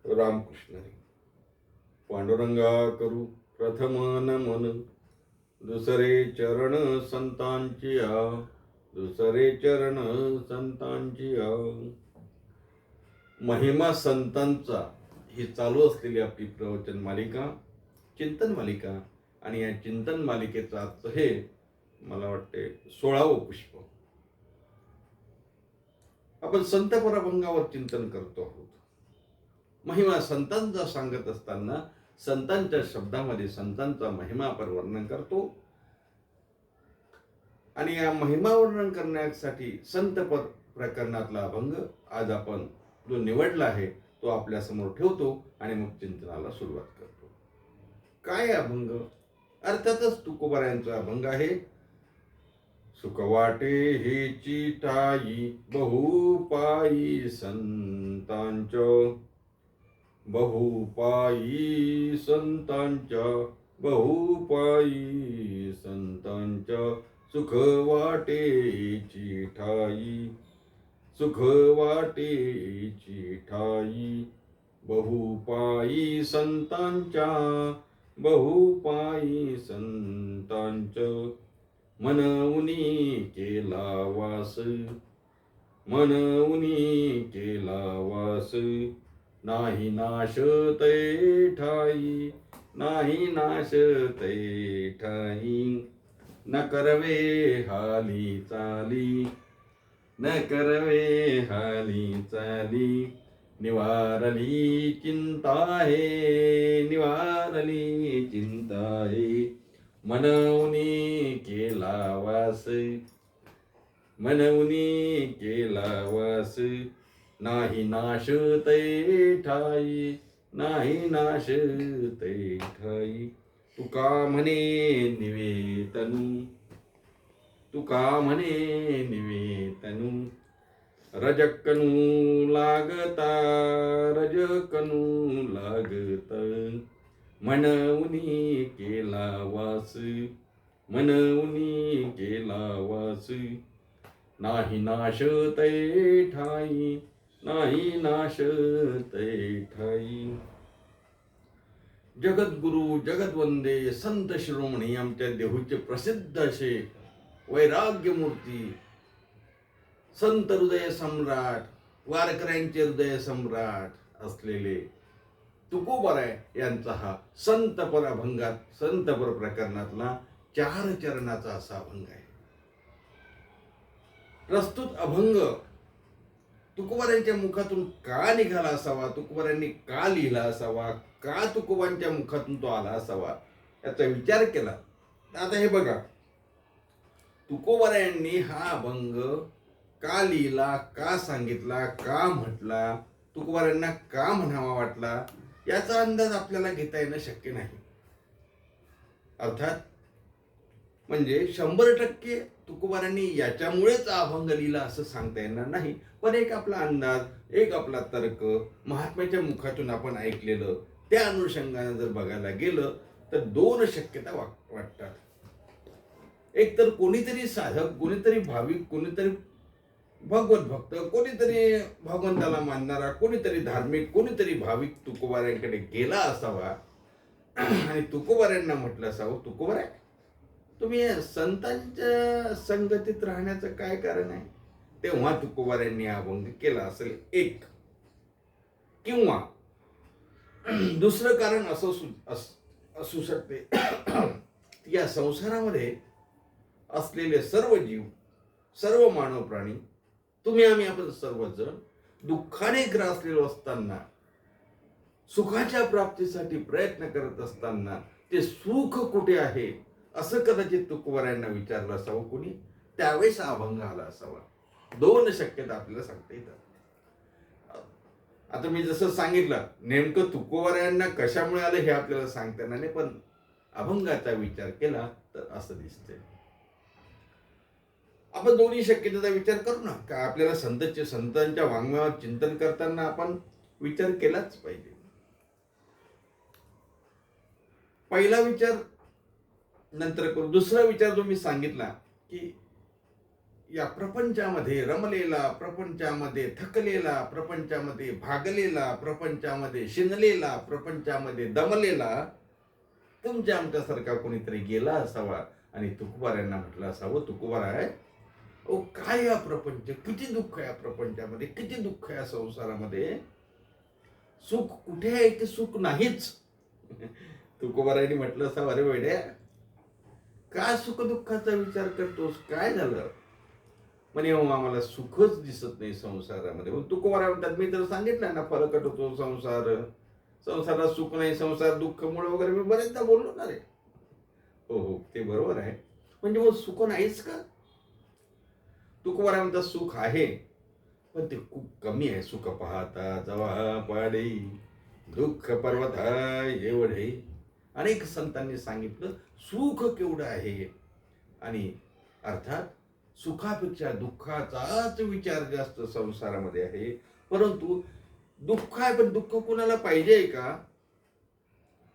रामकृष्ण हरी. पांडुरंगा करू प्रथम नमन, दुसरे चरण संतांची आ, दुसरे चरण संतांची आ. महिमा संतांचा ही चालू असलेली आपली प्रवचन मालिका, चिंतन मालिका. आणि या चिंतन मालिकेचं आजचं हे मला वाटते 16वं पुष्प. आपण संत पराभंगावर चिंतन करतो आहोत. महिमा संतांचा सांगत असताना संतांच्या शब्दामध्ये संतांचा महिमा आपण वर्णन करतो. आणि या महिमा वर्णन करण्यासाठी संत प्रकरणातला अभंग आज आपण जो निवडला आहे तो आपल्या समोर ठेवतो आणि मग चिंतनाला सुरुवात करतो. काय अभंग? अर्थातच तुकोबारायांचा अभंग आहे. सुख वाटे हेची ठाई बहुपायी संतांच्या, बहुपायी संतांच्या, बहुपायी संतांच्या. सुख वाटेची ठाई, सुख वाटेची ठाई बहुपायी संतांच्या, बहुपायी संतांच्या. मनऊनी केला वास, मनऊनी केला वास. नाही नाश तै ठाई, नाही नाश तै ठाई. न करवे हाली चाली, न करवे हाली चाली. निवारली चिंता आहे, निवारली चिंता आहे. मनऊनी केला वास, मनऊनी केला वास. नाही नाश तै ठाई, नाही नाश तै ठाई. तुका म्हणे निवेतनु, तुका म्हणे निवेतनु. रजकनु लागता, रजकनु लागत. मनऊनी केला वास, मनऊनी केला वास. नाही नाश तै ठाई, नाही नाश तै ठाई. जगद्गुरु जगद्वंदे संत शिरोमणी आमच्या देहूचे प्रसिद्ध असे वैराग्यमूर्ती, संत हृदय सम्राट, वारकऱ्यांचे हृदय सम्राट असलेले तुकोबाराय यांचा हा संत पर अभंगात, संत पर प्रकरणातला 4 चरणाचा असा अभंग आहे. प्रस्तुत अभंग तुकोबारायांच्या मुखातून का निघाला असावा, तुकोबारायांनी का लिहिला असावा, का तुकोबांच्या मुखातून तो आला असावा याचा विचार केला. आता हे बघा, तुकोबारायांनी हा अभंग का लिहिला, का सांगितला, का म्हटला, तुकोबारायांना का म्हणावा वाटला याचा अंदाज आपल्याला घेता येणं शक्य नाही. अर्थात म्हणजे 100% तुकोबारांनी याच्यामुळेच अभंग लिहिला असं सांगता येणार नाही. पण एक आपला अंदाज, एक आपला तर्क, महात्म्याच्या मुखातून आपण ऐकलेलं, त्या अनुषंगाने जर बघायला गेलं तर 2 शक्यता वाटतात. एक तर कोणीतरी साधक, कोणीतरी भाविक, कोणीतरी भगवत भक्त, कोणीतरी भगवंताला मानणारा, कोणीतरी धार्मिक, कोणीतरी भाविक तुकोबारायांकडे गेला असावा आणि तुकोबारायांना म्हटलं असावं, तुकोबाराय तुम्ही संतांच्या संगतीत राहण्याचं काय कारण आहे. तेव्हा तुकोबारायांनी अभंग केला असेल एक. किंवा दुसरं कारण असू शकते. या संसारामध्ये असलेले सर्व जीव, सर्व मानव प्राणी, तुम्ही आम्ही आपण सर्वजण दुःखाने ग्रासलेलो असताना, सुखाच्या प्राप्तीसाठी प्रयत्न करत असताना ते सुख कुठे आहे असं कदाचित तुकोबारायांना विचारलं असावं कोणी, त्यावेळेस हा अभंग आला असावा. 2 शक्यता आपल्याला सांगता येतात. आता मी जसं सांगितलं, नेमकं तुकोबारायांना कशामुळे आलं हे आपल्याला सांगता येणार नाही, पण अभंगाचा विचार केला तर असं दिसतंय. आपण दोन्ही शक्यतेचा विचार करू ना. का आपल्याला संतांच्या वाङ्मयावर चिंतन करताना आपण विचार केलाच पाहिजे. पहिला विचार नंतर करू. दुसरा विचार जो मी सांगितला की या प्रपंचामध्ये रमलेला, प्रपंचामध्ये थकलेला, प्रपंचामध्ये भागलेला, प्रपंचामध्ये शिनलेला, प्रपंचामध्ये दमलेला तुमच्या आमच्यासारखा कोणीतरी गेला असावा आणि तुकोबारायांना म्हटलं असावं, तुकोबाराय ओ काय या प्रपंच, किती दुःख आहे या प्रपंचामध्ये, किती दुःख आहे या संसारामध्ये, सुख कुठे आहे ते सुख नाहीच. तुकोबारायांनी म्हटलं असावं, अरे वेड्या का सुख दुःखाचा विचार करतोस, काय झालं म्हणे, आम्हाला सुखच दिसत नाही संसारामध्ये. मग तुकोबाराय म्हणतात, मी तर सांगितलं ना फरकट होतो संसार, संसारात सुख नाही, संसार दुःख मूळ वगैरे मी बरेचदा बोललो ना रे. हो हो ते बरोबर आहे, म्हणजे मग सुख नाहीच का. तुकोबाराय म्हणतात सुख आहे पण ते खूप कमी आहे. सुख पाहता जवा पाडे दुःख पर्वत एवढे. अनेक संतांनी सांगितलं सुख केवढं आहे, आणि अर्थात सुखापेक्षा दुःखाचाच विचार जास्त संसारामध्ये आहे. परंतु दुःख आहे, पण दुःख कोणाला पाहिजे का.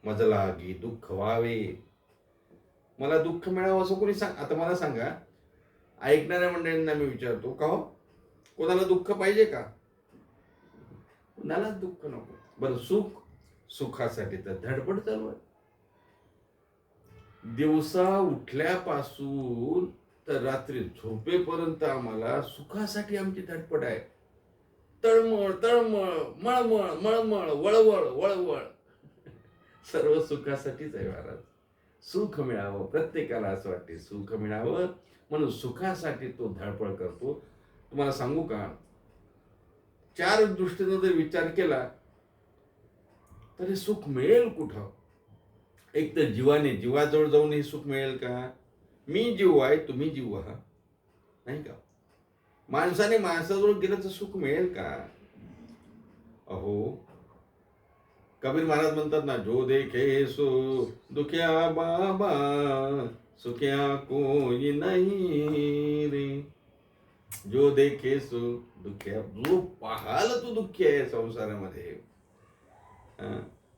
मज लागी दुःख व्हावे, मला दुःख मिळावं असं कोणी सांग. आता मला सांगा, ऐकणाऱ्या मंडळींना मी विचारतो, का हो कोणाला दुःख पाहिजे का. कोणालाच दुःख नको. बरं सुख, सुखासाठी तर धडपड चालू आहे. दिवसा उठल्यापासून तर रात्री झोपेपर्यंत आम्हाला सुखासाठी आमची धडपड आहे. तळमळ तळमळ, मळमळ मळमळ, वळवळ वळवळ, सर्व सुखासाठीच आहे महाराज. सुख मिळावं, प्रत्येकाला असं वाटते सुख मिळावं, म्हणून सुखासाठी तो धडपड करतो. तुम्हाला सांगू का, चार दृष्टीने जर विचार केला तरी सुख मिळेल कुठं. एक तर जीवाने, जीवाजवळ जाऊन हे सुख मिळेल का. मी जीव आहे, तुम्ही जीव आहात, नाही का. माणसाने माणसाजवळ गेलं तर सुख मिळेल का. अहो कबीर महाराज म्हणतात ना, जो देखे सो दुखिया बाबा, सुखिया कोई नहीं रे. जो देखे सो दुखिया, जो पाहाल तो दुःखी आहे संसारामध्ये.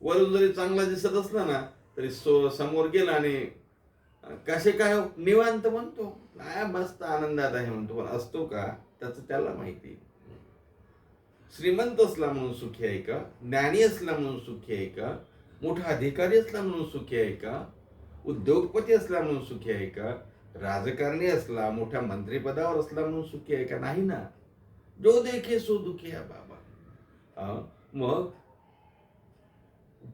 वरून जरी चांगला दिसत असला ना तरी समोर गेला आणि कसे काय निवांत म्हणतो, काय मस्त आनंदात आहे म्हणतो, पण असतो का त्याचं त्याला माहिती. श्रीमंत असला म्हणून सुखी आहे का, ज्ञानी असला म्हणून सुखी आहे का, मोठा अधिकारी असला म्हणून सुखी आहे का, उद्योगपती असला म्हणून सुखी आहे का, राजकारणी असला, मोठ्या मंत्रिपदावर असला म्हणून सुखी आहे का, नाही ना. जो देखे सो दुखी आहे बाबा. मग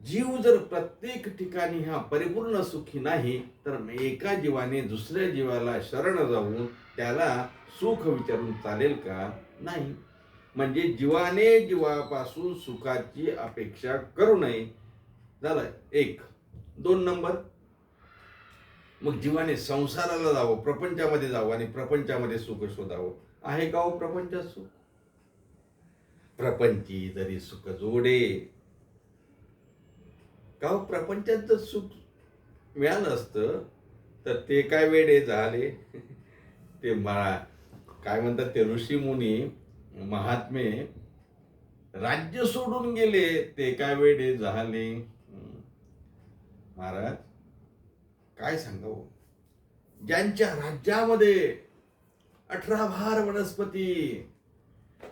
जीव जर प्रत्येक ठिकाणी हा परिपूर्ण सुखी नाही तर एका जीवाने दुसऱ्या जीवाला शरण जाऊन त्याला सुख विचारून चालेल का, नाही. म्हणजे जीवाने जीवापासून सुखाची अपेक्षा करू नये, झालं एक. दोन नंबर, मग जीवाने संसाराला जावं, प्रपंचामध्ये जावं आणि प्रपंचामध्ये सुख शोधावं. आहे का हो प्रपंचात सुख. प्रपंची जरी सुख जोडे, का हो प्रपंचात जर सुख मिळालं असतं तर ते काय वेडे झाले. ते काय म्हणतात ते ऋषी मुनी महात्मे राज्य सोडून गेले, ते काय वेडे झाले. महाराज काय सांगावं, ज्यांच्या राज्यामध्ये 18 भार वनस्पती,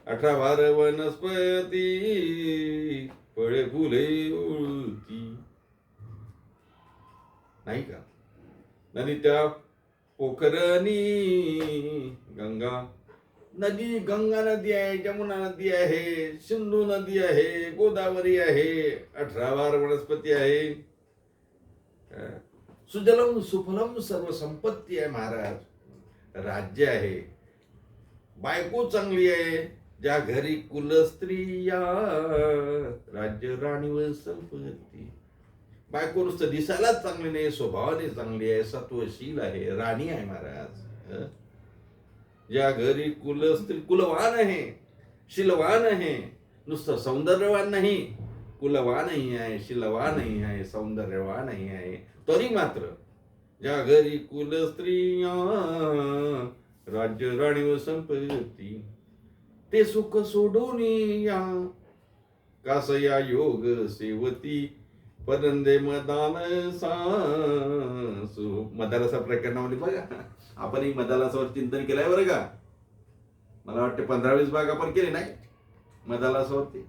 18 भार वनस्पती फळे फुले उळती, नाही का. नदी त्या पोखरणी गंगा नदी, गंगा नदी आहे, जमुना नदी आहे, सिंधू नदी आहे, गोदावरी आहे, 18 भार वनस्पती आहे, सुजलम सुफलम सर्व संपत्ती आहे महाराज. राज्य आहे, बायको चांगली आहे, ज्या घरी कुलस्त्रिया राज्य राणीवर संपत्ती. बायको नुसतं दिसायलाच चांगली नाही, स्वभावाने चांगली आहे, सत्वशील आहे, राणी आहे महाराज. ज्या घरी कुलस्त्री, कुलवान आहे, शीलवान आहे, नुसतं सौंदर्यवान नाही, कुलवानही आहे, शीलवानही आहे, सौंदर्यवानही आहे, तरी मात्र ज्या घरी कुलस्त्रिया राज्य राणीवर संपत्ती, ते सुख सोडून या कासया योग सेवती परंदे मदान सासू. मदालसा प्रकरणामध्ये बघा, आपणही मदालसावर चिंतन केलंय बरं का. मला वाटते 15-20 भाग आपण केले नाही मदालसावरती.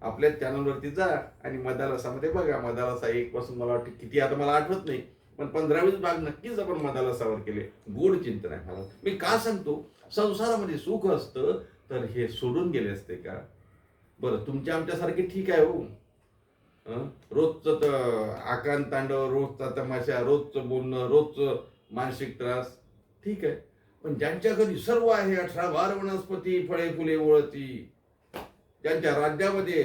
आपल्या चॅनलवरती जा आणि मदालसामध्ये बघा. मदालसा 1 पासून मला वाटतं किती, आता मला आठवत नाही, पण 15-20 भाग नक्कीच आपण मदालसावर केले. गोड चिंतन आहे. मला मी का सांगतो, संसारामध्ये सुख असतं तर हे सोडून गेले असते का? बरं, तुमच्या आमच्यासारखे ठीक आहे हो. रोजचं तर आकांत तांडव, रोजचा तमाशा, रोजचं बोलणं, रोजचं मानसिक त्रास, ठीक आहे. पण ज्यांच्या घरी सर्व आहे, 18-12 वनस्पती, फळे फुले ओळती, ज्यांच्या राज्यामध्ये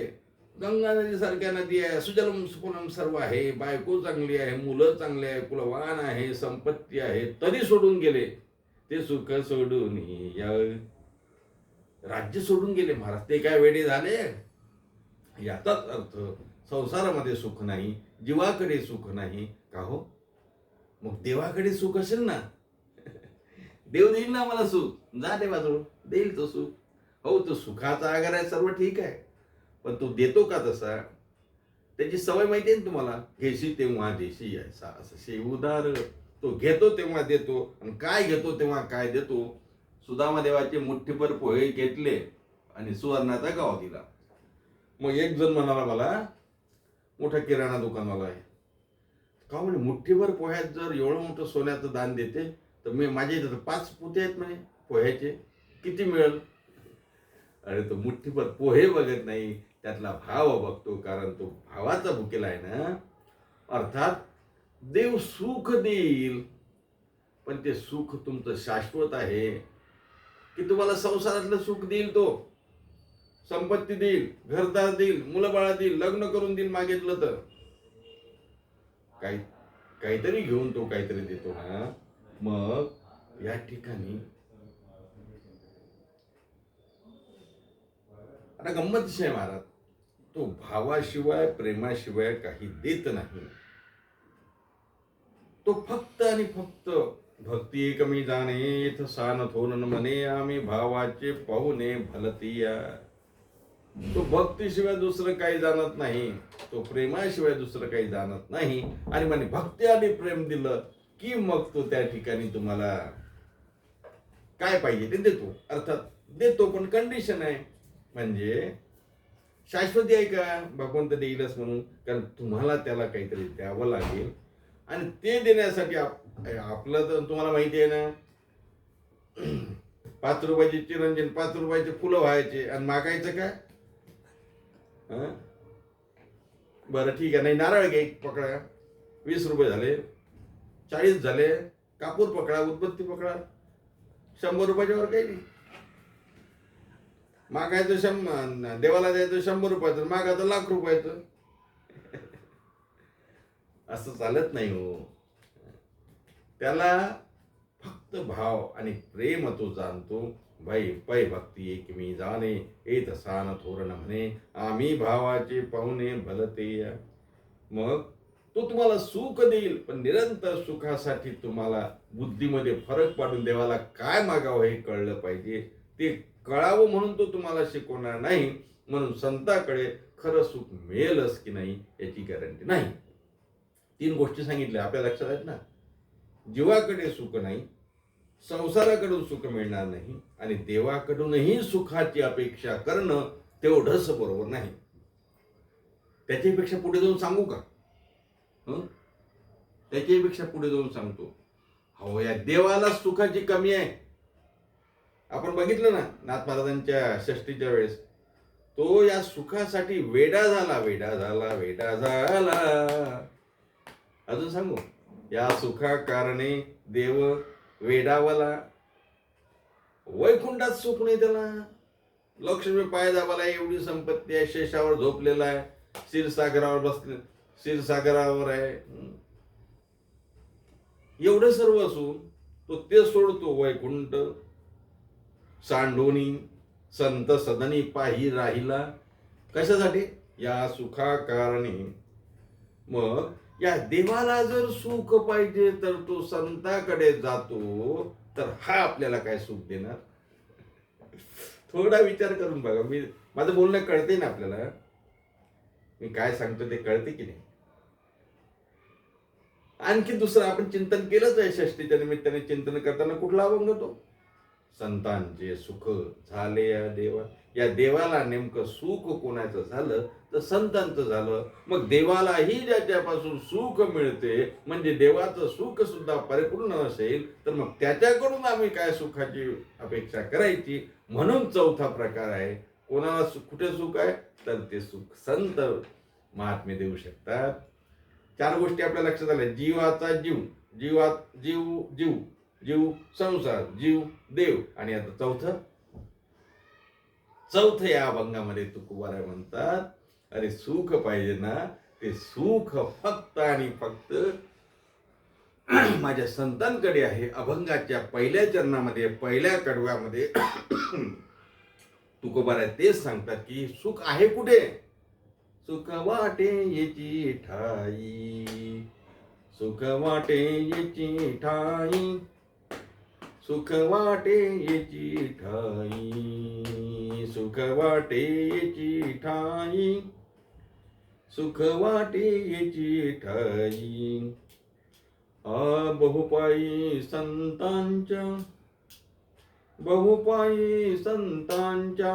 गंगा नदी सारख्या नदी आहे, सुजलम सुफलम सर्व आहे, बायको चांगली आहे, मुलं चांगली आहे, कुलवान आहे, संपत्ती आहे, तरी सोडून गेले. ते सुख सोडून या राज्य सोडून गेले महाराज. ते काय वेडे झाले? याचाच अर्थ संसारामध्ये सुख नाही, जीवाकडे सुख नाही का हो? मग देवाकडे सुख असेल ना, देव देईल ना मला सुख. जा देवाजवळ, देईल तो सुख. हो, तो सुखाचा आगार आहे, सर्व ठीक आहे, पण तो देतो का तसा? त्याची सवय माहिती आहे ना तुम्हाला, घेशी तेव्हा देशी यायचा, असं शेवदार. तो घेतो तेव्हा देतो, आणि काय घेतो तेव्हा काय देतो. सुदामा देवाचे मुठ्ठीभर पोहे घेतले आणि सुवर्णाचा गाव दिला. मग एक जण म्हणाला, मला मोठा किराणा दुकानवाला आहे का, म्हणे मुठ्ठीभर पोह्यात जर एवढं मोठं सोन्याचं दान देते तर मी, माझ्या इथं 5 पोते आहेत म्हणे पोह्याचे, किती मिळेल? अरे, तो मुठ्ठीभर पोहे बघत नाही, त्यातला भाव बघतो, कारण तो भावाचा भुकेला आहे ना. अर्थात देव सुख देईल, पण ते सुख तुमचं शाश्वत आहे की तुम्हाला संसारातलं सुख देईल, तो संपत्ती देईल, घरदार देईल, मुलं बाळा देईल, लग्न करून देईल मागितलं तर. काहीतरी घेऊन तो काहीतरी देतो ना. मग या ठिकाणी आता गंमत आहे महाराज, तो भावाशिवाय प्रेमाशिवाय काही देत नाही. तो फक्त आणि फक्त भक्ती एकमी जाणे सान थोरन म्हणे, आम्ही भावाचे पाहुणे भलतिया. तो भक्तीशिवाय दुसरं काही जाणत नाही, तो प्रेमाशिवाय दुसरं काही जाणत नाही. आणि म्हणे भक्ती आणि प्रेम दिलं की मग तो त्या ठिकाणी तुम्हाला काय पाहिजे ते देतो. अर्थात देतो, पण कंडिशन आहे. म्हणजे शाश्वती आहे का भगवंत देईलच म्हणून, कारण तुम्हाला त्याला काहीतरी द्यावं लागेल. आणि ते देण्यासाठी आपलं तर तुम्हाला माहिती आहे ना, 5 रुपयाचे चिरंजीन, 5 रुपयाचे फुलं व्हायचे, आणि मागायचं काय? बरं ठीक आहे, नाही नारळ घे पकडा, 20 रुपये झाले, 40 झाले, कापूर पकडा, उदबत्ती पकडा, 100 रुपयाच्या वर काही नाही. मागायचं देवाला द्यायचं 100 रुपयाचं, मागायचं ₹1,00,000. असं चालत नाही हो. त्याला फक्त भाव आणि प्रेम तो जाणतो. बाई पै भक्ती एक मी जाणे, येत सान थोरण म्हणे, आम्ही भावाचे पाहुणे भलते. मग तो तुम्हाला सुख देईल, पण निरंतर सुखासाठी तुम्हाला बुद्धीमध्ये फरक पाडून देवाला काय मागावं हे कळलं पाहिजे. ते कळावं म्हणून तो तुम्हाला शिकवणार नाही. म्हणून संताकडे खरं सुख मिळेलच की नाही याची गॅरंटी नाही. 3 गोष्टी सांगितल्या आपल्या लक्षात आहेत ना. जीवाकडे सुख नाही, संसाराकडून सुख मिळणार नाही, आणि देवाकडूनही सुखाची अपेक्षा करणं तेवढंच बरोबर नाही. त्याच्यापेक्षा पुढे जाऊन सांगू का? त्याच्यापेक्षा पुढे जाऊन सांगतो, हो या देवाला सुखाची कमी आहे. आपण बघितलं ना नाथ महाराजांच्या षष्टीच्या वेळेस, तो या सुखासाठी वेडा झाला, वेडा झाला, वेडा झाला. अजून सांगू, या सुखा कारणे देव वेडावला. वैकुंठात सुख नाही त्याला. लक्ष्मी पाय दाबाला, एवढी संपत्ती आहे, शेषावर झोपलेला आहे, क्षीरसागरावर बसले, क्षीरसागरावर आहे, एवढं सर्व असून तो ते सोडतो वैकुंठ सांडोनी संत सदनी पाही राहिला. कशासाठी? या सुखा कारणे. मग या देवाला जर सुख पाहिजे तर तो संताकडे जातो, तर हा आपल्याला काय सुख देणार? थोडा विचार करून बघा. माझं बोलणं कळते ना आपल्याला, मी काय सांगतो ते कळते की नाही? आणखी दुसरं आपण चिंतन केलंच आहे. षष्टीच्या निमित्ताने चिंतन करताना कुठला अभंग होतो? संतांचे सुख झाले या देवा. या देवाला नेमकं सुख कोणाचं झालं तर संतांचं झालं. मग देवालाही ज्याच्यापासून सुख मिळते म्हणजे देवाचं सुख सुद्धा परिपूर्ण असेल तर मग त्याच्याकडून आम्ही काय सुखाची अपेक्षा करायची. म्हणून चौथा प्रकार आहे. कोणाला कुठे सुख आहे तर ते सुख संत महात्मे देऊ शकतात. 4 गोष्टी आपल्या लक्षात आल्या. जीवाचा जीव, जीवात जीव जीव जीव संसार, जीव देव. आणि आता चौथं या अभंगामध्ये तुकोबाराय म्हणतात, अरे सुख पाहिजे ना, ते सुख फक्त आणि फक्त माझ्या संतांकडे आहे. अभंगाच्या पहिल्या चरणामध्ये, पहिल्या कडव्यामध्ये तुकोबाराय तेच सांगतात की सुख आहे कुठे. सुख वाटे येची ठाई, सुख वाटे येची ठाई, सुख वाटे येची ठाई, सुख वाटे येची ठाई, सुख वाटे येची ठाई. बहुपायी संतांच्या, बहुपायी संतांच्या,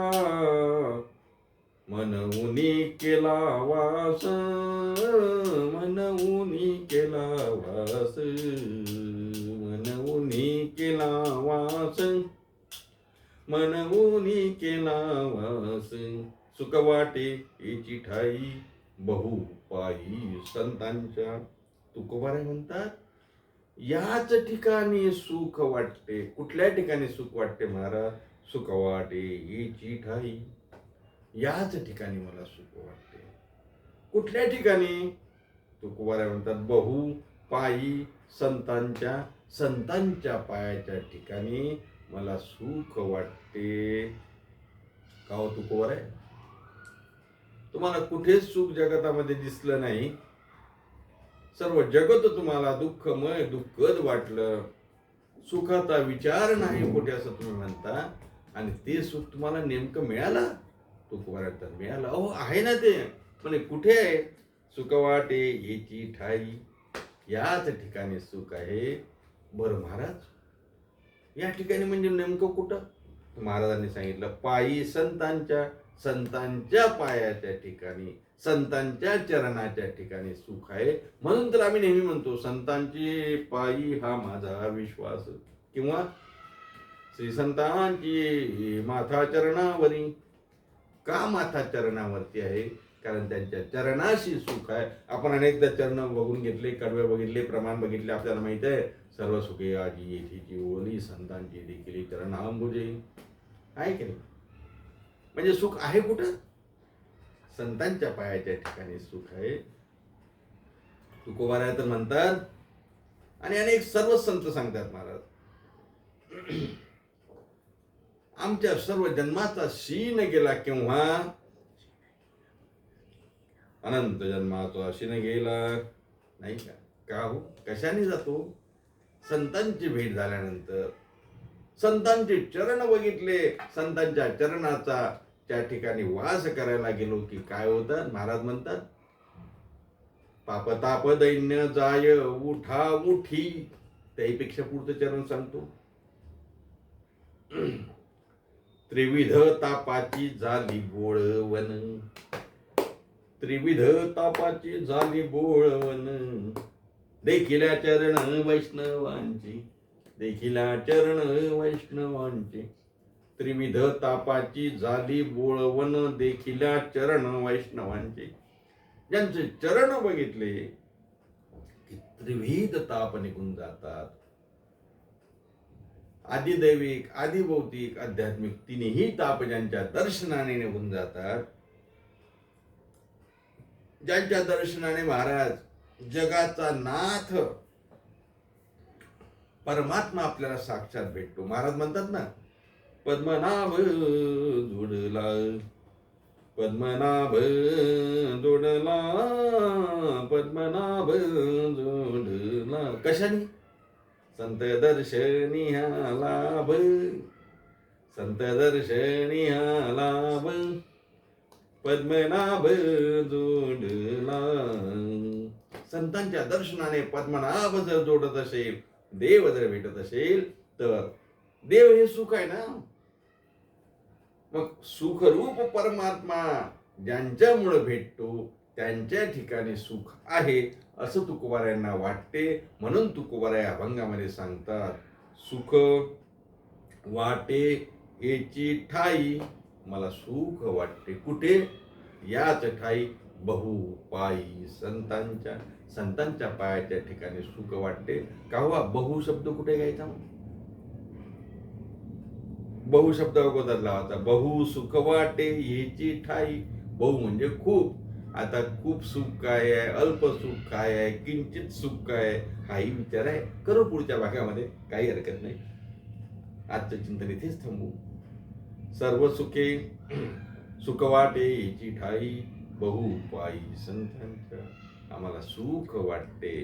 मनऊनी केला वास, मनऊनी केला वास, मनऊनी केला वास, मनऊनी केला वास. सुख वाटे याची ठाई, बहुपायी संतांच्या. तुकोबाराय म्हणतात याच ठिकाणी सुख वाटते. कुठल्या ठिकाणी सुख वाटते महाराज? सुख वाटे याची ठाई, याच ठिकाणी मला सुख वाटते. कुठल्या ठिकाणी? तुकोबाराय म्हणतात बहु पायी संतांच्या, संतांच्या पायाच्या ठिकाणी मला सुख वाटते. का हो तुकोबाराय? तुम्हाला कुठेच सुख जगतामध्ये दिसलं नाही. सर्व जगत तुम्हाला दुःखमय, दुःखद वाटलं. सुखाचा विचार नाही कुठे असं तुम्ही म्हणता. आणि ते सुख तुम्हाला नेमकं मिळालं? तुकोबाराय तर मिळालं. अहो आहे ना ते, पण कुठे आहे? सुख वाटे याची ठाई, याच ठिकाणी सुख आहे. बरं महाराज, या ठिकाणी म्हणजे नेमकं कुठं? महाराजांनी सांगितलं पायी संतांच्या, संतांच्या पायाच्या ठिकाणी, संतांच्या चरणाच्या ठिकाणी सुख आहे. म्हणून तर आम्ही नेहमी म्हणतो संतांची पायी हा माझा विश्वास, किंवा श्री संतांची माथा चरणावरी. का माथा चरणावरती आहे? कारण त्यांच्या चरणाशी सुख आहे. आपण अनेकदा चरण बघून घेतले, कडवे बघितले, प्रमाण बघितले. आपल्याला माहित आहे सर्व सुखे आजी येथीची ओली, संतांची देखील चरणांबुजे. आहे की नाही? म्हणजे सुख आहे कुठं? संतांच्या पायाच्या ठिकाणी सुख आहे. तुकोबाराय तर म्हणतात, आणि अनेक सर्व संत सांगतात महाराज, आमच्या सर्व जन्माचा शीन गेला केव्हा? अनंत जन्माचा शीन गेला. नाही का? का हो? कशाने जातो? संतांची भेट झाल्यानंतर, संतांचे चरण बघितले, संतांच्या चरणाचा त्या ठिकाणी वास करायला गेलो की काय होतं? महाराज म्हणतात पाप ताप दैन्य जाय उठा उठी. त्यापेक्षा पुढचं चरण सांगतो, त्रिविध तापाची झाली बोळवण, त्रिविध तापाची झाली बोळवण, देखिल्या चरण वैष्णवांची, देखिल्या चरण वैष्णवांची. त्रिविध तापाची झाली बोळवण, देखिल्या चरण वैष्णवांची. ज्यांचे चरण बघितले की त्रिविध ताप निघून जातात. आदिदैविक, आदिभौतिक, आध्यात्मिक तिन्ही ताप ज्यांच्या दर्शनाने निघून जातात. ज्यांच्या दर्शनाने महाराज जगाचा नाथ परमात्मा आपल्याला साक्षात भेटतो. महाराज म्हणतात ना, पद्मनाभ जोडला, पद्मनाभ जोडला, पद्मनाभ जोडला. कशाने? संत दर्शनी हा लाभ, संत दर्शनी हा लाभ, पद्मनाभ जोडला. संतांच्या दर्शनाने पद्मनाभ जर जोडत असेल, देव जर भेटत असेल, तर देव हे सुख आहे ना. मग सुखरूप परमात्मा ज्यांच्यामुळे भेटतो त्यांच्या ठिकाणी सुख आहे असं तुकोबारायांना वाटते. म्हणून तुकोबाराय अभंगामध्ये सांगतात, सुख वाटे हेची ठाई, मला सुख वाटते कुठे, याच ठाई बहु पायी, संतांच्या पायाच्या ठिकाणी सुख वाटते. काव्हा बहु शब्द कुठे घ्यायचा, बहु शब्द अगोदर लावायचा. बहु सुख वाटे हेची ठाई, बहु म्हणजे खूप. आता खूप सुख काय आहे, अल्प सुख काय आहे, किंचित सुख काय आहे, हाही विचार आहे. करू पुढच्या भागामध्ये, काही हरकत नाही. आजचं चिंतन इथेच थांबू. सर्व सुखे सुख वाटे याची ठाई, बहु पायी संतांच्या, आम्हाला सुख वाटते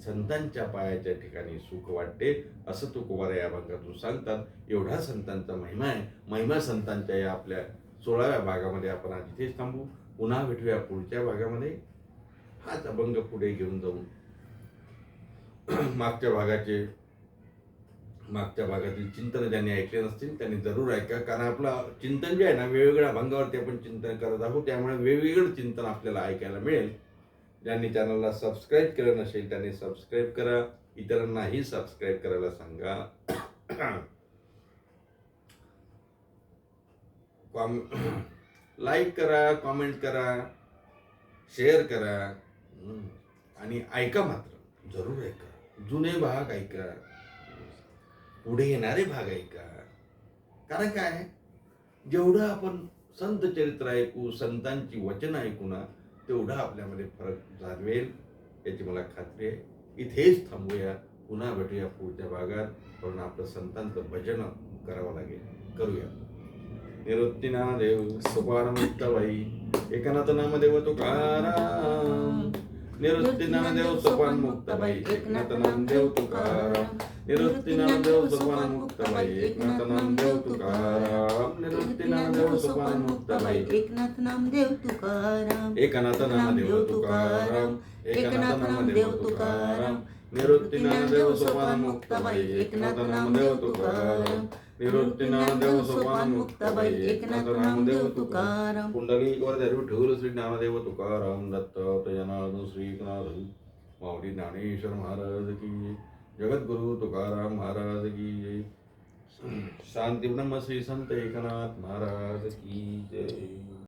संतांच्या पायाच्या ठिकाणी सुख वाटते असं तुकोबाराय या भागातून सांगतात. एवढा संतांचा महिमा आहे. महिमा संतांच्या या आपल्या 16व्या भागामध्ये आपण आज इथेच थांबू. पुन्हा भेटूया पुढच्या भागामध्ये. हाच अभंग पुढे घेऊन जाऊन मागच्या भागातील चिंतन ज्यांनी ऐकले नसतील त्यांनी जरूर ऐका. कारण आपलं चिंतन जे आहे ना, वेगवेगळ्या अभंगावरती आपण चिंतन करत आहोत. त्यामुळे वेगवेगळं चिंतन आपल्याला ऐकायला मिळेल. ज्यांनी चॅनलला सबस्क्राईब केलं नसेल त्यांनी सबस्क्राईब करा. इतरांनाही सबस्क्राईब करायला सांगा. लाईक करा, कॉमेंट करा, शेअर करा आणि ऐका, मात्र जरूर ऐका. जुने भाग ऐका, पुढे येणारे भाग ऐका. कारण काय, जेवढं आपण संत चरित्र ऐकू, संतांची वचन ऐकू ना, तेवढा आपल्यामध्ये फरक जाणवेल याची मला खात्री आहे. इथेच थांबूया. पुन्हा भेटूया पुढच्या भागात. पण आपलं संतांचं भजन करावं लागेल. करूया. निवृत्ती नामदेव सोपान मुक्ताबाई, एकनाथ नामदेव तुकाराम. निवृत्ती नामदेव सोपान मुक्ताबाई, एकनाथ नामदेव तुकाराम. निवृत्ती नामदेव सोपान मुक्ताबाई, एकनाथ नामदेव तुकाराम. निवृत्ती नामदेव सोपान मुक्ताबाई, एकनाथ नामदेव तुकाराम. एकनाथ नामदेव तुकाराम. एकनाथ नामदेव तुकाराम. निवृत्ती नामदेव सोपान मुक्ताबाई, एकनाथ नामदेव तुकाराम. निवृत्ती नामदेव सोपान मुक्ताबाई, एकनाथ नामदेव तुकाराम. पुंडलिक वरधर विठ्ठल श्री नामदेव तुकाराम. दत्त जनार्दन श्री एकनाथ माऊली ज्ञानेश्वर महाराज की, जगद्गुरु तुकाराम महाराज की, शांती ब्रह्म श्री संत एकनाथ महाराज की जय.